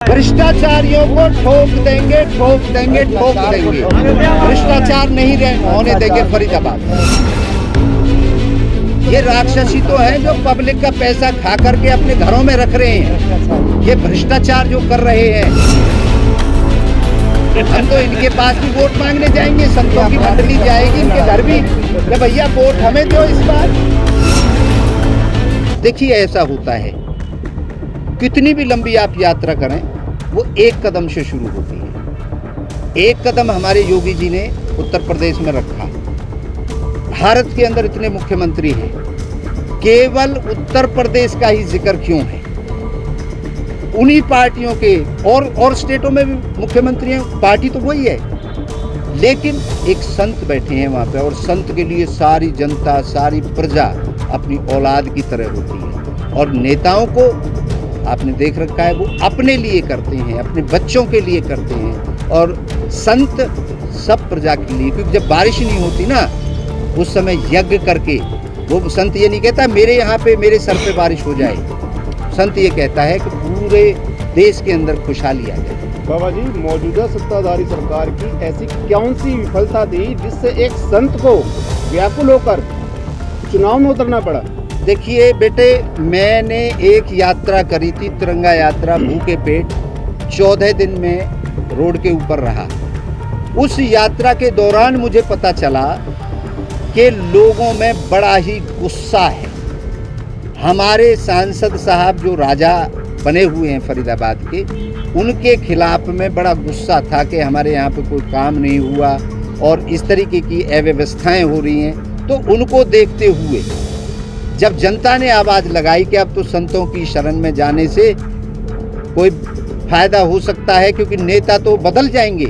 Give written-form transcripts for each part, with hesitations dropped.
भ्रष्टाचारियों को ठोक देंगे, ठोक देंगे, ठोक देंगे। भ्रष्टाचार नहीं होने देंगे फरीदाबाद। ये राक्षसी तो है जो पब्लिक का पैसा खा करके अपने घरों में रख रहे हैं। ये भ्रष्टाचार जो कर रहे हैं, हम तो इनके पास भी वोट मांगने जाएंगे, संतों की मंडली जाएगी इनके घर भी, कि भैया वोट हमें दो इस बार। देखिए ऐसा होता है, कितनी भी लंबी आप यात्रा करें वो एक कदम से शुरू होती है। एक कदम हमारे योगी जी ने उत्तर प्रदेश में रखा। भारत के अंदर इतने मुख्यमंत्री हैं, केवल उत्तर प्रदेश का ही जिक्र क्यों है? उन्हीं पार्टियों के और स्टेटों में भी मुख्यमंत्री हैं, पार्टी तो वही है, लेकिन एक संत बैठे हैं वहाँ पे, और संत के लिए सारी जनता, सारी प्रजा अपनी औलाद की तरह होती है। और नेताओं को आपने देख रखा है, वो अपने लिए करते हैं, अपने बच्चों के लिए करते हैं, और संत सब प्रजा के लिए। क्योंकि जब बारिश नहीं होती ना, उस समय यज्ञ करके, वो संत ये नहीं कहता मेरे यहाँ पे मेरे सर पे बारिश हो जाए, संत ये कहता है कि पूरे देश के अंदर खुशहाली आ जाए। बाबा जी, मौजूदा सत्ताधारी सरकार की ऐसी कौन सी विफलता थी जिससे एक संत को व्याकुल होकर चुनाव में उतरना पड़ा? देखिए बेटे, मैंने एक यात्रा करी थी, तिरंगा यात्रा, भूखे पेट 14 दिन में रोड के ऊपर रहा। उस यात्रा के दौरान मुझे पता चला कि लोगों में बड़ा ही गुस्सा है। हमारे सांसद साहब जो राजा बने हुए हैं फरीदाबाद के, उनके खिलाफ में बड़ा गुस्सा था कि हमारे यहाँ पे कोई काम नहीं हुआ और इस तरीके की अव्यवस्थाएं हो रही हैं। तो उनको देखते हुए जब जनता ने आवाज़ लगाई कि अब तो संतों की शरण में जाने से कोई फायदा हो सकता है, क्योंकि नेता तो बदल जाएंगे,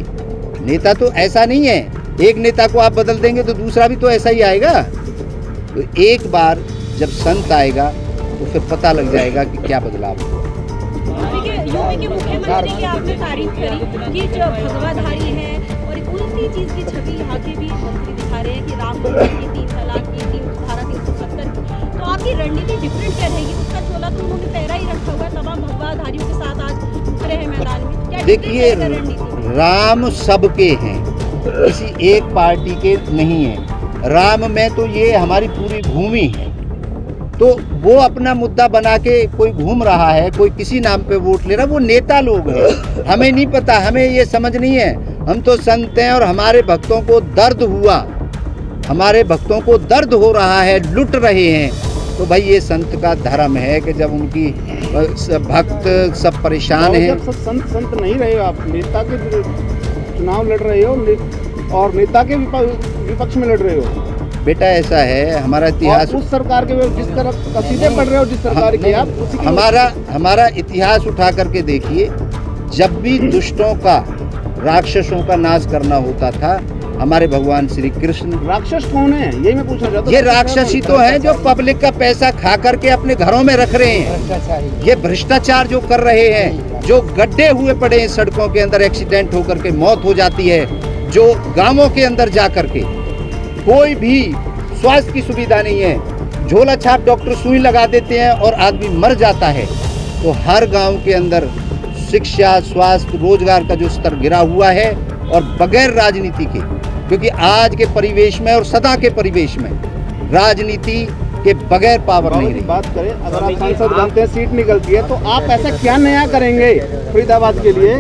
नेता तो ऐसा नहीं है, एक नेता को आप बदल देंगे तो दूसरा भी तो ऐसा ही आएगा। तो एक बार जब संत आएगा तो फिर पता लग जाएगा कि क्या बदलाव हुआ। यूपी के मुख्यमंत्री की आपने तारीफ करी कि जो भगवाधारी है, और उसी चीज की छवि यहाँ के भी मंत्री दिखा रहे हैं कि राम मंदिर की, 3 तलाक की, 370 की। तो आपकी रणनीति डिफरेंट क्या रहेगी? उसका चोला तो उन्होंने पहरा ही रखा हुआ है, तमाम भगवाधारियों के साथ आज उतरे हैं मैदान में। क्या देखिए, राम सबके हैं, किसी एक पार्टी के नहीं है। राम में तो ये हमारी पूरी भूमि है, तो वो अपना मुद्दा बना के कोई घूम रहा है, कोई किसी नाम पे वोट ले रहा है, वो नेता लोग हैं। हमें नहीं पता, हमें ये समझ नहीं है। हम तो संत हैं और हमारे भक्तों को दर्द हुआ, हमारे भक्तों को दर्द हो रहा है, लुट रहे हैं। तो भाई ये संत का धर्म है कि जब उनकी भक्त सब परेशान हैं। जब संत नहीं रहे हो आप, नेता के चुनाव लड़ रहे हो और नेता के विपक्ष में लड़ रहे हो। बेटा ऐसा है, हमारा इतिहास, उस सरकार के जिस तरफ कसीदे पढ़ रहे हो, जिस सरकार की आप, हमारा इतिहास उठा करके देखिए। जब भी दुष्टों का, राक्षसों का नाश करना होता था, हमारे भगवान श्री कृष्ण। राक्षस कौन है, यही मैं पूछना चाहता हूं। ये राक्षसी तो है जो पब्लिक का पैसा खा करके अपने घरों में रख रहे हैं। ये भ्रष्टाचार जो कर रहे हैं, जो गड्ढे हुए पड़े हैं सड़कों के अंदर, एक्सीडेंट होकर के मौत हो जाती है, जो गांवों के अंदर जा करके कोई भी स्वास्थ्य की सुविधा नहीं है, झोला छाप डॉक्टर सुई लगा देते हैं और आदमी मर जाता है। तो हर गांव के अंदर शिक्षा, स्वास्थ्य, रोजगार का जो स्तर गिरा हुआ है, और बगैर राजनीति के, क्योंकि आज के परिवेश में और सदा के परिवेश में राजनीति के बगैर पावर नहीं रही। बात करें, अगर आप सांसद बनते हैं, सीट निकलती है, तो आप ऐसा क्या नया करेंगे फरीदाबाद के लिए,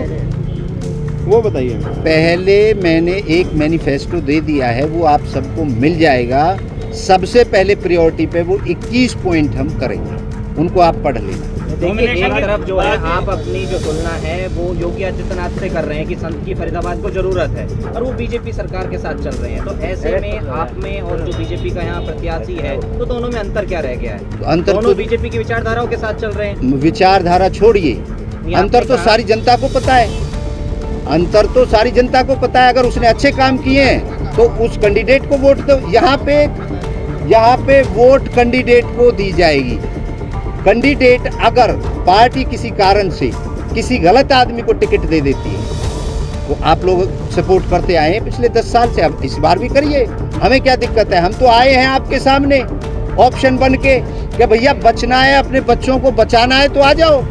वो बताइए। पहले मैंने एक मैनिफेस्टो दे दिया है, वो आप सबको मिल जाएगा। सबसे पहले प्रायोरिटी पे वो 21 पॉइंट हम करेंगे, उनको आप पढ़ लेना। देखिए, एक तरफ जो है आप अपनी जो तुलना है वो योगी आदित्यनाथ से कर रहे हैं कि संत की फरीदाबाद को जरूरत है, और वो बीजेपी सरकार के साथ चल रहे हैं। तो ऐसे में आप में और जो बीजेपी का यहाँ प्रत्याशी है, तो दोनों में अंतर क्या रह गया है? अंतर दोनों तो बीजेपी की विचारधाराओं के साथ चल रहे हैं। विचारधारा छोड़िए, अंतर तो सारी जनता को पता है। अंतर तो सारी जनता को पता है। अगर उसने अच्छे काम किए हैं तो उस कैंडिडेट को वोट दो। यहाँ पे वोट कैंडिडेट को दी जाएगी। कैंडिडेट अगर पार्टी किसी कारण से किसी गलत आदमी को टिकट दे देती है, तो आप लोग सपोर्ट करते आए हैं पिछले 10 साल से, अब इस बार भी करिए, हमें क्या दिक्कत है? हम तो आए हैं आपके सामने ऑप्शन बन के कि भैया बचना है, अपने बच्चों को बचाना है, तो आ जाओ।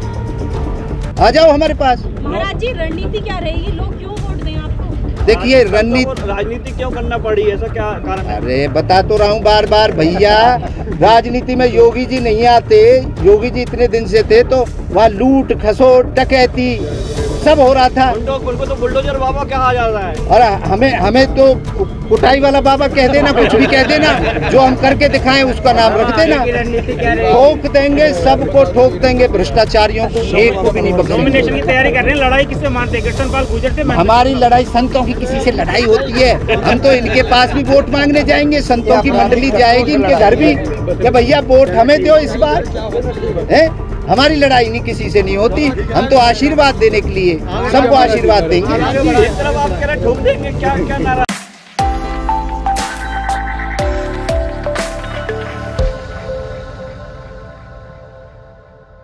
आ जाओ हमारे पास। महाराज जी, रणनीति क्या रहेगी, लोग क्यों वोट दें आपको? देखिए रणनीति, राजनीति क्यों करना पड़ी, ऐसा क्या कारण है? अरे बता तो रहा हूँ बार बार भैया, राजनीति में योगी जी नहीं आते। योगी जी इतने दिन से थे तो वहाँ लूट खसोट डकैती सब हो रहा था। उनको तो बुलडोजर बाबा कहा जाता है। और हमें तो कुटाई वाला बाबा कह देना, कुछ भी कह देना, जो हम करके दिखाएं उसका नाम रख देना। रणनीति क्या रहेगी? ठोक देंगे, सबको ठोक देंगे, भ्रष्टाचारियों को एक को भी नहीं बख्शेंगे। नॉमिनेशन की तैयारी कर रहे हैं, लड़ाई किससे मानते हैं? कृष्णपाल गुर्जर से? हमारी लड़ाई संतों की किसी से लड़ाई होती है? हम तो इनके पास भी वोट मांगने जाएंगे, संतों की मंडली जाएगी इनके घर भी कि भैया वोट हमें दो इस बार, है? हमारी लड़ाई नहीं किसी से नहीं होती, हम तो आशीर्वाद देने के लिए सबको आशीर्वाद देंगे। इस तरफ आप कह रहे हैं ठोक देंगे, क्या नारा